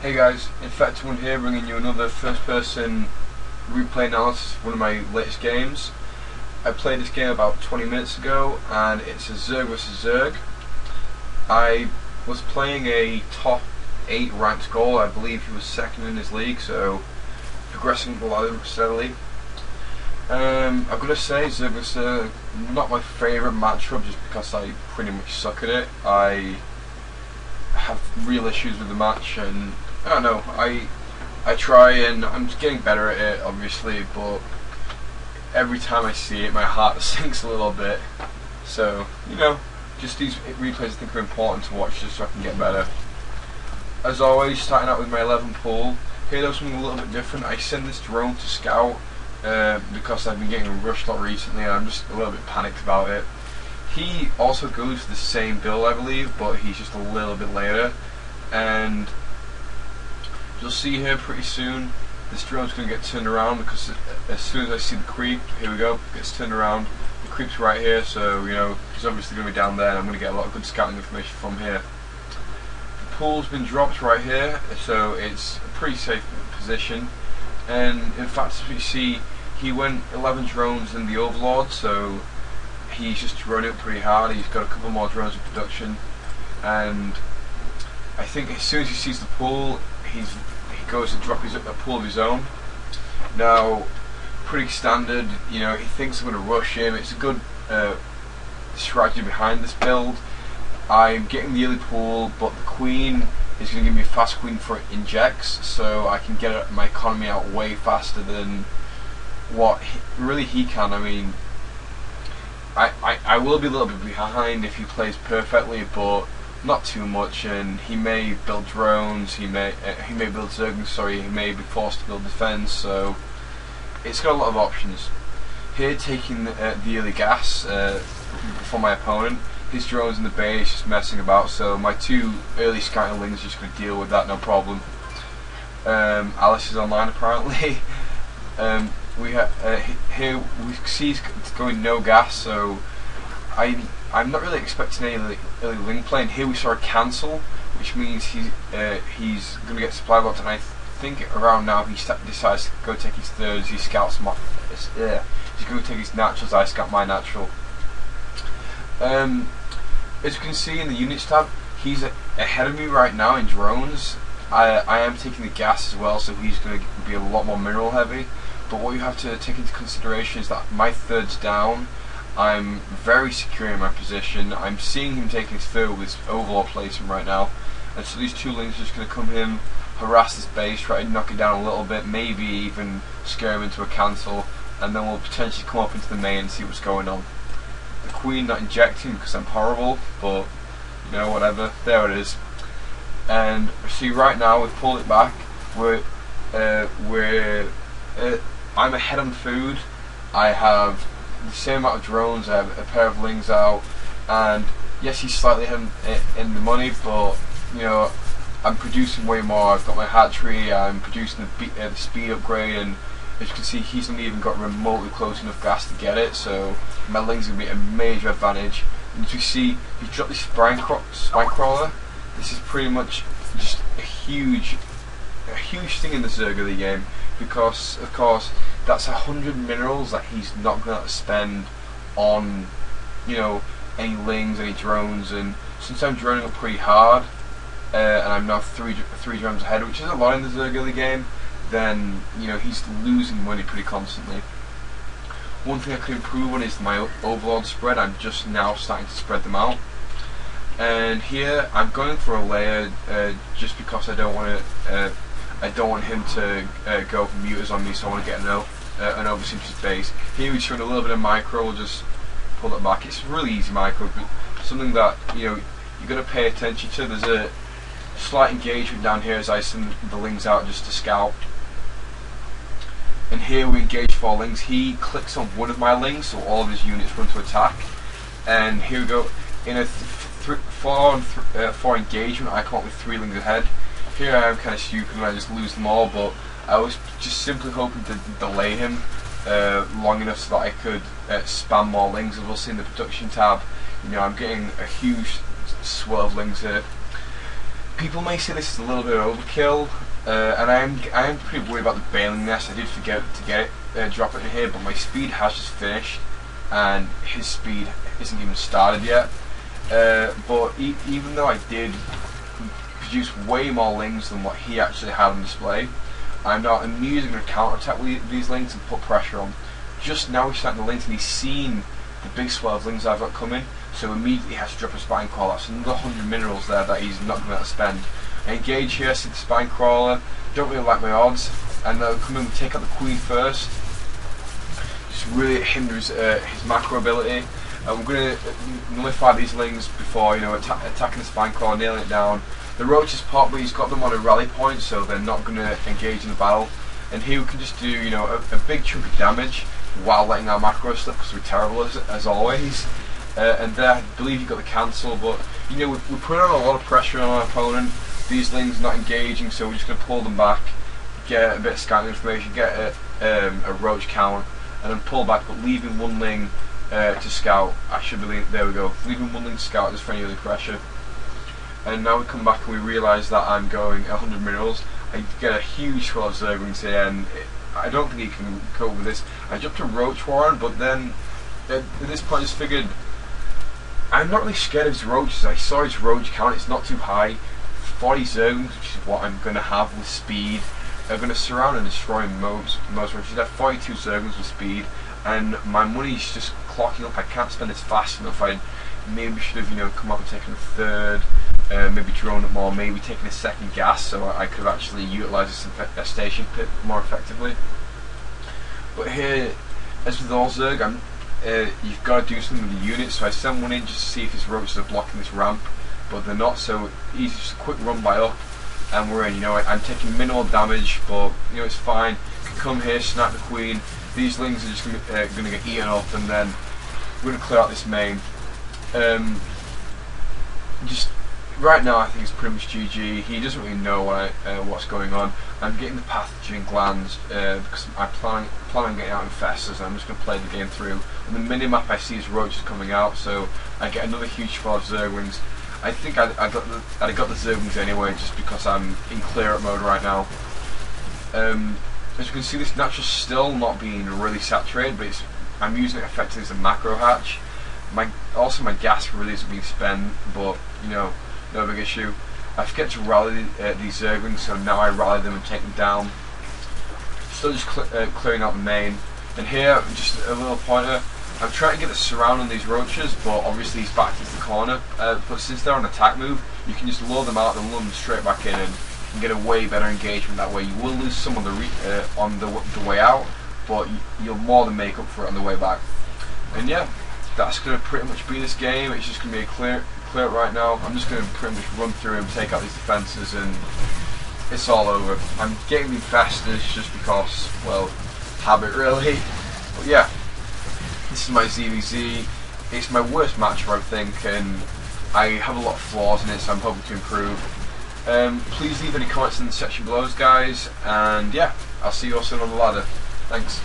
Hey guys, Infectedone here, bringing you another first-person replay analysis of one of my latest games. I played this game about 20 minutes ago, and it's a zerg vs zerg. I was playing a top 8 ranked goal. I believe he was second in his league, so progressing the ladder steadily. I'm gonna say zerg vs zerg, not my favourite matchup, just because I pretty much suck at it. I have real issues with the match, and I don't know, I try and I'm getting better at it obviously, but every time I see it my heart sinks a little bit. So, you know, just these replays I think are important to watch just so I can get better. As always, starting out with my 11 pool. Here there's something a little bit different. I send this drone to scout because I've been getting rushed a lot recently and I'm just a little bit panicked about it. He also goes for the same build, I believe, but he's just a little bit later. And you'll see here pretty soon, this drone's going to get turned around because as soon as I see the creep, here we go, it gets turned around. The creep's right here, so you know he's obviously going to be down there, and I'm going to get a lot of good scouting information from here. The pool's been dropped right here, so it's a pretty safe position. And in fact, as you see, he went 11 drones in the Overlord, so he's just running it pretty hard. He's got a couple more drones in production, and I think as soon as he sees the pool, he goes to drop a pool of his own. Now, pretty standard. You know, he thinks I'm going to rush him. It's a good strategy behind this build. I'm getting the early pool, but the queen is going to give me a fast queen for it injects, so I can get my economy out way faster than what he can. I mean, I will be a little bit behind if he plays perfectly, but not too much. And he may build drones, he may build zerglings, sorry, he may be forced to build defense, so it's got a lot of options. Here, taking the early gas for my opponent. His drone's in the base just messing about, so my two early scouting lings are just going to deal with that, no problem. Alice is online apparently. We have here we see he's going no gas, so I'm not really expecting any early ling play. And here we saw a cancel, which means he's going to get supply locked. And I think around now he decides to go take his thirds. He scouts my he's going to take his naturals. I scout my natural. As you can see in the units tab, he's ahead of me right now in drones. I am taking the gas as well, so he's going to be a lot more mineral heavy. But what you have to take into consideration is that my third's down. I'm very secure in my position. I'm seeing him taking his third with his overlord placement right now. And so these two lings are just going to come in, harass this base, try to knock it down a little bit, maybe even scare him into a cancel, and then we'll potentially come up into the main and see what's going on. The queen not injecting because I'm horrible, but you know, whatever, there it is. And see, right now we've pulled it back. I'm ahead on food. I have the same amount of drones. I have a pair of lings out, and yes, he's slightly ahead in the money, but you know, I'm producing way more. I've got my hatchery. I'm producing the speed upgrade, and as you can see, he's not even got remotely close enough gas to get it. So my lings are going to be a major advantage. And as you see, he dropped this spine crawler. This is pretty much just a huge thing in the zerg of the game, because of course that's 100 minerals that he's not going to spend on, you know, any lings, any drones. And since I'm droning up pretty hard, and I'm now three drones ahead, which is a lot in the zerg of the game, then you know he's losing money pretty constantly. One thing I could improve on is my overlord spread. I'm just now starting to spread them out. And here I'm going for a layer just because I don't want him to go for muters on me, so I want to get an oversimplest base. Here we're showing a little bit of micro. We'll just pull it back. It's really easy micro, but something that you know you're going to pay attention to. There's a slight engagement down here as I send the lings out just to scout. And here we engage 4 lings. He clicks on one of my lings, so all of his units run to attack. And here we go. In a 4 engagement, I come up with 3 lings ahead. Here I am kind of stupid and I just lose them all, but I was just simply hoping to delay him long enough so that I could spam more lings. As we'll see in the production tab, you know, I'm getting a huge swell of lings here. People may say this is a little bit of overkill, and I am pretty worried about the bailing nest. I did forget to get it, drop it in here, but my speed has just finished, and his speed isn't even started yet. But even though I did produce way more lings than what he actually had on display, I'm now immediately going to counter-attack with these lings and put pressure on. Just now he's starting the lings and he's seen the big swell of lings I've got coming, so immediately he has to drop a spine crawler. That's another 100 minerals there that he's not going to spend. I engage here, see the spine crawler, don't really like my odds, and I'll come in and take out the queen first. Just really hinders his macro ability. And we're going to nullify these lings before, you know, attacking the spine crawler, nailing it down. The roach is pop, but he's got them on a rally point, so they're not going to engage in the battle. And here we can just do, you know, a big chunk of damage while letting our macro slip, because we're terrible as always. And there, I believe you got the cancel, but you know, we put on a lot of pressure on our opponent. These lings not engaging, so we're just going to pull them back, get a bit of scouting information, get a roach count, and then pull back, but leaving one ling to scout. I should believe, there we go, leaving one ling to scout just for any early pressure. And now we come back and we realise that I'm going 100 minerals. I get a huge swell of zerglings here, and I don't think he can cope with this. I jumped to Roach Warren, but then at this point I just figured I'm not really scared of his roaches. I saw his roach count, it's not too high. 40 zerglings, which is what I'm going to have with speed, are going to surround and destroy most roaches. I have 42 zerglings with speed, and my money's just clocking up. I can't spend this fast enough. I maybe should have, you know, come up and taken a third. Maybe drone it more, maybe taking a second gas, so I could have actually utilised this station pit more effectively. But here, as with all zerg, you've got to do something with the unit, so I sent one in just to see if his roaches are blocking this ramp, but they're not, so easy, just a quick run by up, and we're in. You know, I'm taking minimal damage, but you know, it's fine. Can come here, snap the queen, these lings are just going to get eaten up, and then we're going to clear out this main. Just right now, I think it's pretty much GG. He doesn't really know what's going on. I'm getting the pathogen glands because I plan on getting out infestors, and I'm just going to play the game through. On the minimap, I see his roaches coming out, so I get another huge flow of zerglings. I think I got the zerglings anyway, just because I'm in clear up mode right now. As you can see, this natural's still not being really saturated, but I'm using it effectively as a macro hatch. Also my gas really isn't being spent, but you know, no big issue. I forget to rally these zerglings, so now I rally them and take them down. Still just clearing out the main. And here, just a little pointer. I'm trying to get the surround on these roaches, but obviously he's backed into the corner. But since they're on attack move, you can just lure them out and lure them straight back in, and get a way better engagement that way. You will lose some on the way out, but you'll more than make up for it on the way back. And yeah, that's going to pretty much be this game. It's just going to be a clear right now. I'm just going to pretty much run through and take out these defences, and it's all over. I'm getting the infestors just because, well, habit really. But yeah, this is my ZVZ. It's my worst match, I think, and I have a lot of flaws in it, so I'm hoping to improve. Please leave any comments in the section below, guys, and yeah, I'll see you all soon on the ladder. Thanks.